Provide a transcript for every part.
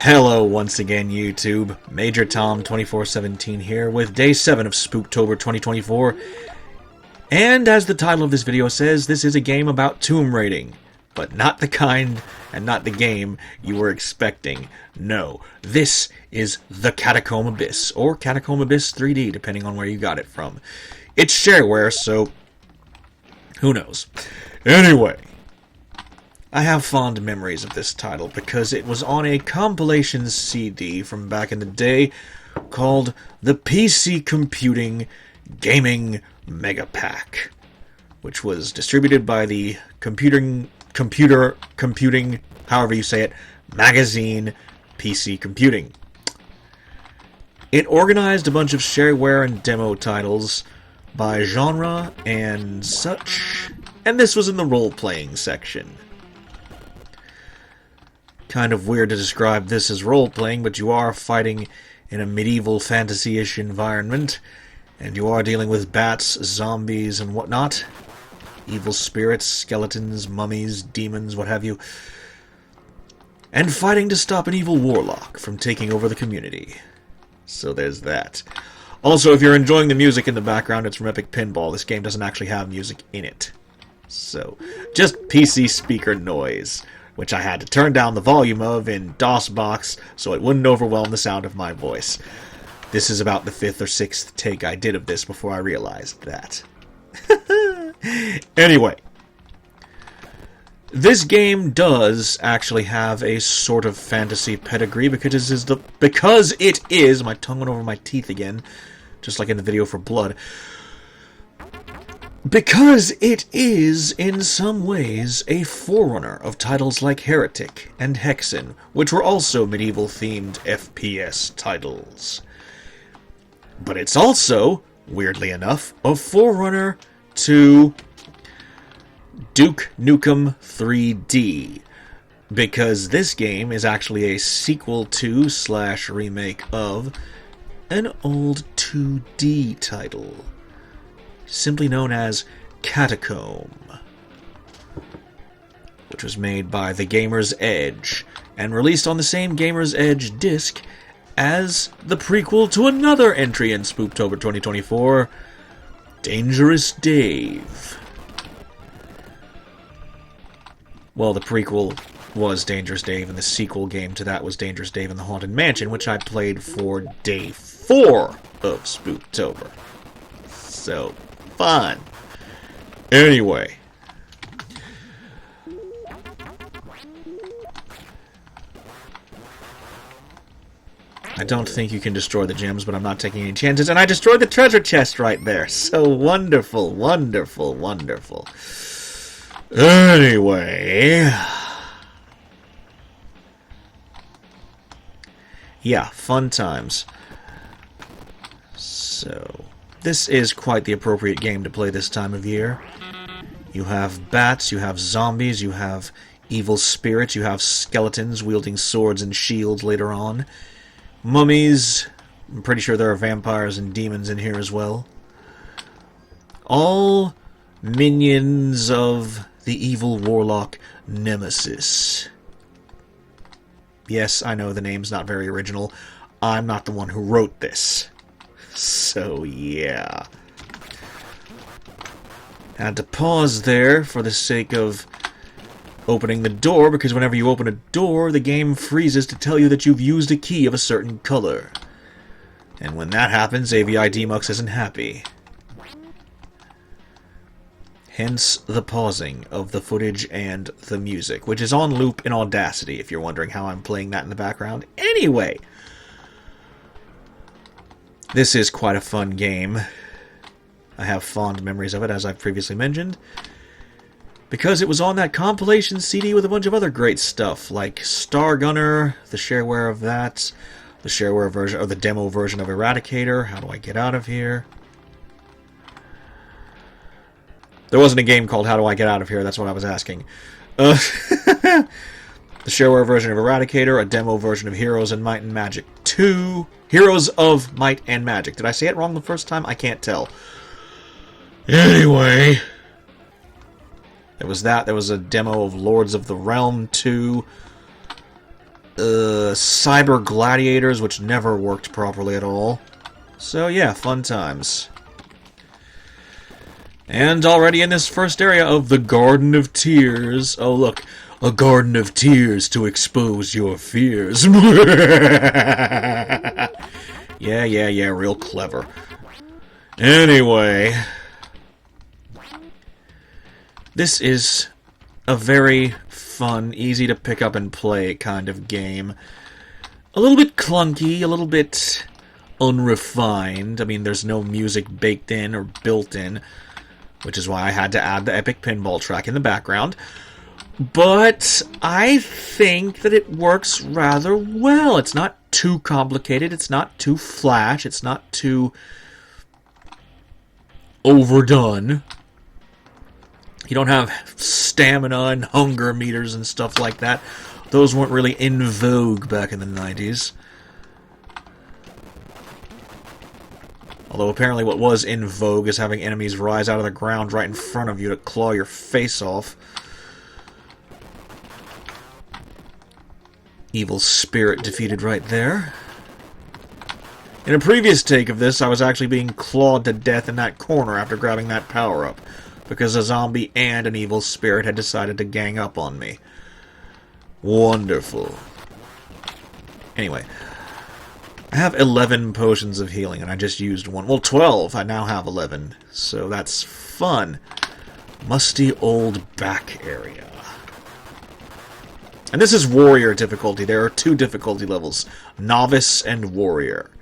Hello once again, YouTube. Major Tom 2417 here with Day 7 of SpoopTober 2024. And as the title of this video says, this is a game about tomb raiding. But not the kind and not the game you were expecting. No, this is the Catacomb Abyss, or Catacomb Abyss 3D, depending on where you got it from. It's shareware, so who knows. Anyway, I have fond memories of this title because it was on a compilation CD from back in the day called the PC Computing Gaming Mega Pack, which was distributed by the computing, however you say it, magazine PC Computing. It organized a bunch of shareware and demo titles by genre and such, and this was in the role-playing section. Kind of weird to describe this as role-playing, but you are fighting in a medieval fantasy-ish environment, and you are dealing with bats, zombies, and whatnot. Evil spirits, skeletons, mummies, demons, what have you. And fighting to stop an evil warlock from taking over the community. So there's that. Also, if you're enjoying the music in the background, it's from Epic Pinball. This game doesn't actually have music in it. So, just PC speaker noise, which I had to turn down the volume of in DOSBox so it wouldn't overwhelm the sound of my voice. This is about the 5th or 6th take I did of this before I realized that. Anyway, this game does actually have a sort of fantasy pedigree because it is, my tongue went over my teeth again, just like in the video for Blood. Because it is, in some ways, a forerunner of titles like Heretic and HeXen, which were also medieval-themed FPS titles. But it's also, weirdly enough, a forerunner to Duke Nukem 3D, because this game is actually a sequel to / remake of an old 2D title, simply known as Catacomb, which was made by the Gamer's Edge, and released on the same Gamer's Edge disc as the prequel to another entry in SpoopTober 2024, Dangerous Dave. Well, the prequel was Dangerous Dave, and the sequel game to that was Dangerous Dave in the Haunted Mansion, which I played for Day 4 of SpoopTober. So, fun. Anyway. I don't think you can destroy the gems, but I'm not taking any chances, and I destroyed the treasure chest right there. So wonderful, wonderful, wonderful. Anyway. Yeah, fun times. So, this is quite the appropriate game to play this time of year. You have bats, you have zombies, you have evil spirits, you have skeletons wielding swords and shields later on. Mummies, I'm pretty sure there are vampires and demons in here as well. All minions of the evil warlock Nemesis. Yes, I know the name's not very original. I'm not the one who wrote this. So, yeah. Had to pause there for the sake of opening the door, because whenever you open a door, the game freezes to tell you that you've used a key of a certain color. And when that happens, AVI Demux isn't happy. Hence the pausing of the footage and the music, which is on loop in Audacity, if you're wondering how I'm playing that in the background. Anyway, this is quite a fun game. I have fond memories of it, as I've previously mentioned, because it was on that compilation CD with a bunch of other great stuff, like Star Gunner, the shareware of that, the shareware version, or the demo version of Eradicator. How do I get out of here? There wasn't a game called How Do I Get Out of Here, that's what I was asking. The shareware version of Eradicator, a demo version of Heroes and Might and Magic 2. Heroes of Might and Magic. Did I say it wrong the first time? I can't tell. Anyway, there was that. There was a demo of Lords of the Realm 2. cyber gladiators, which never worked properly at all. So yeah, fun times. And already in this first area of the Garden of Tears... Oh, look. A garden of tears to expose your fears. Yeah, real clever. Anyway. This is a very fun, easy to pick up and play kind of game. A little bit clunky, a little bit unrefined. I mean, there's no music baked in or built in, which is why I had to add the Epic Pinball track in the background. But I think that it works rather well. It's not too complicated, it's not too flash, it's not too overdone. You don't have stamina and hunger meters and stuff like that. Those weren't really in vogue back in the 90s. Although apparently what was in vogue is having enemies rise out of the ground right in front of you to claw your face off. Evil spirit defeated right there. In a previous take of this, I was actually being clawed to death in that corner after grabbing that power-up, because a zombie and an evil spirit had decided to gang up on me. Wonderful. Anyway, I have 11 potions of healing, and I just used one. Well, 12. I now have 11, so that's fun. Musty old back area. And this is Warrior difficulty. There are 2 difficulty levels, Novice and Warrior.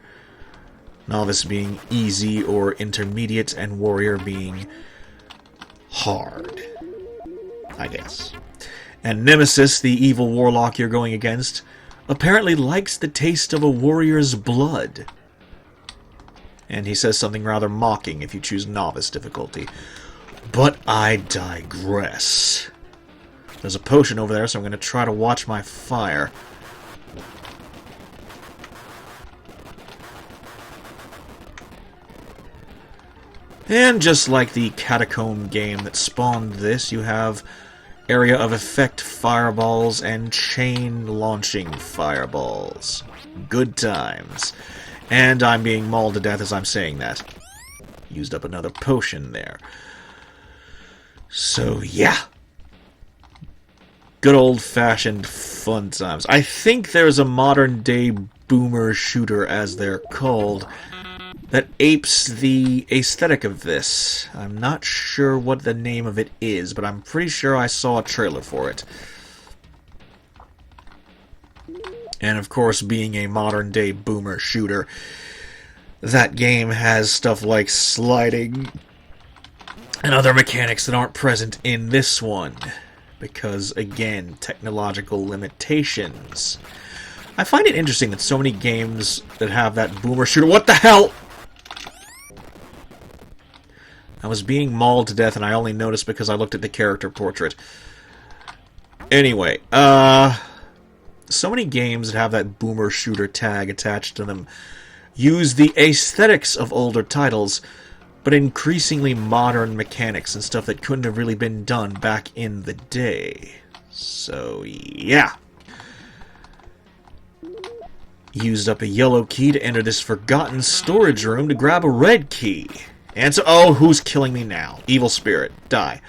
Novice being easy or intermediate, and Warrior being hard, I guess. And Nemesis, the evil warlock you're going against, apparently likes the taste of a warrior's blood. And he says something rather mocking if you choose Novice difficulty. But I digress. There's a potion over there, so I'm going to try to watch my fire. And just like the Catacomb game that spawned this, you have area of effect fireballs and chain launching fireballs. Good times. And I'm being mauled to death as I'm saying that. Used up another potion there. So, yeah. Good old-fashioned fun times. I think there's a modern-day boomer shooter, as they're called, that apes the aesthetic of this. I'm not sure what the name of it is, but I'm pretty sure I saw a trailer for it. And of course, being a modern-day boomer shooter, that game has stuff like sliding and other mechanics that aren't present in this one. Because, again, technological limitations. I find it interesting that so many games that have that boomer shooter... What the hell?! I was being mauled to death, and I only noticed because I looked at the character portrait. Anyway, so many games that have that boomer shooter tag attached to them use the aesthetics of older titles, but increasingly modern mechanics and stuff that couldn't have really been done back in the day. So, yeah. Used up a yellow key to enter this forgotten storage room to grab a red key. And so, oh, who's killing me now? Evil spirit, die.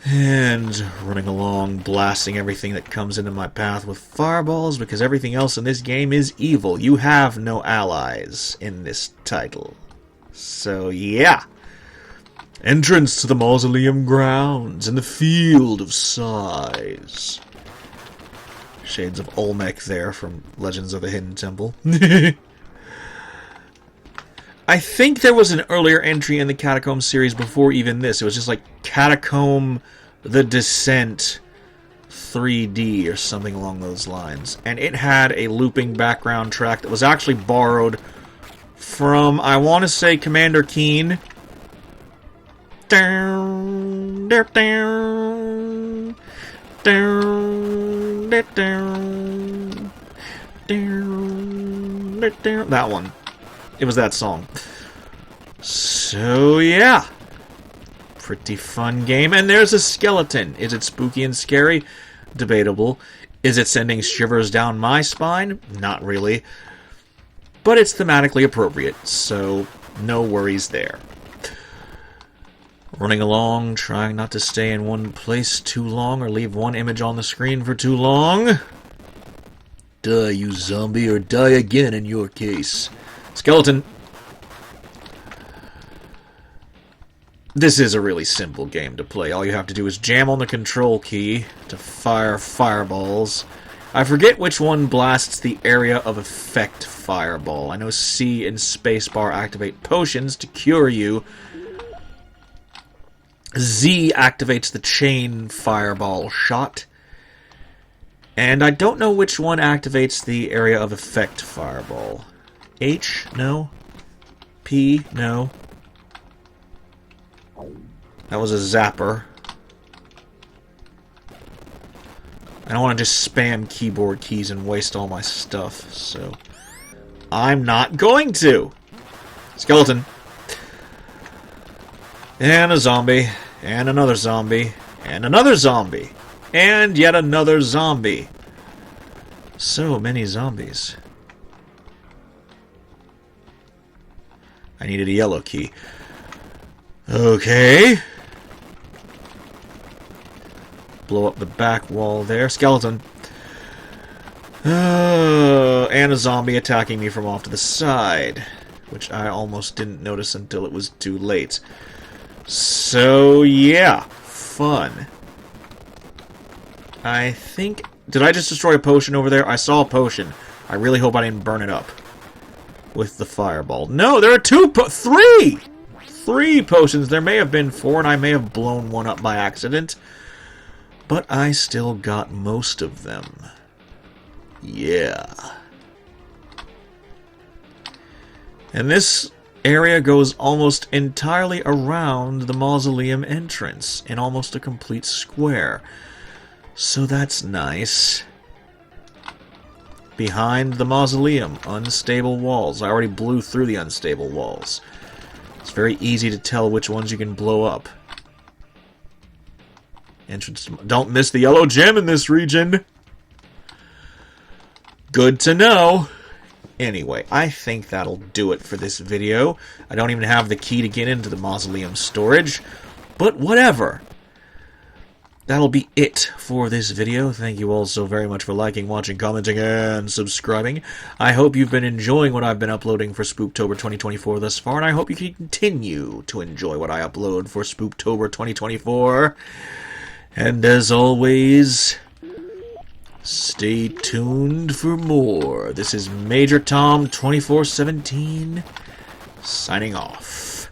And running along, blasting everything that comes into my path with fireballs, because everything else in this game is evil. You have no allies in this title. So, yeah. Entrance to the mausoleum grounds and the field of sighs. Shades of Olmec there from Legends of the Hidden Temple. I think there was an earlier entry in the Catacomb series before even this. It was just like Catacomb The Descent 3D or something along those lines. And it had a looping background track that was actually borrowed from, I want to say, Commander Keen. That one. It was that song. So, yeah. Pretty fun game. And there's a skeleton. Is it spooky and scary? Debatable. Is it sending shivers down my spine? Not really. But it's thematically appropriate, so no worries there. Running along, trying not to stay in one place too long or leave one image on the screen for too long. Die, you zombie, or die again in your case. Skeleton. This is a really simple game to play. All you have to do is jam on the control key to fire fireballs. I forget which one blasts the area of effect fireball. I know C and spacebar activate potions to cure you. Z activates the chain fireball shot. And I don't know which one activates the area of effect fireball. H? No. P? No. That was a zapper. I don't want to just spam keyboard keys and waste all my stuff, so I'm not going to! Skeleton. And a zombie. And another zombie. And another zombie. And yet another zombie. So many zombies. I needed a yellow key. Okay. Blow up the back wall there. Skeleton. And a zombie attacking me from off to the side. Which I almost didn't notice until it was too late. So, yeah. Fun. I think... Did I just destroy a potion over there? I saw a potion. I really hope I didn't burn it up with the fireball. No, there are three! 3 potions. There may have been 4, and I may have blown one up by accident. But I still got most of them. Yeah. And this area goes almost entirely around the mausoleum entrance in almost a complete square. So that's nice. Behind the mausoleum, unstable walls. I already blew through the unstable walls. It's very easy to tell which ones you can blow up. Entrance. Don't miss the yellow gem in this region. Good to know. Anyway, I think that'll do it for this video. I don't even have the key to get into the mausoleum storage, but whatever. That'll be it for this video. Thank you all so very much for liking, watching, commenting, and subscribing. I hope you've been enjoying what I've been uploading for SpoopTober 2024 thus far, and I hope you can continue to enjoy what I upload for SpoopTober 2024. And as always, stay tuned for more. This is Major Tom 2417 signing off.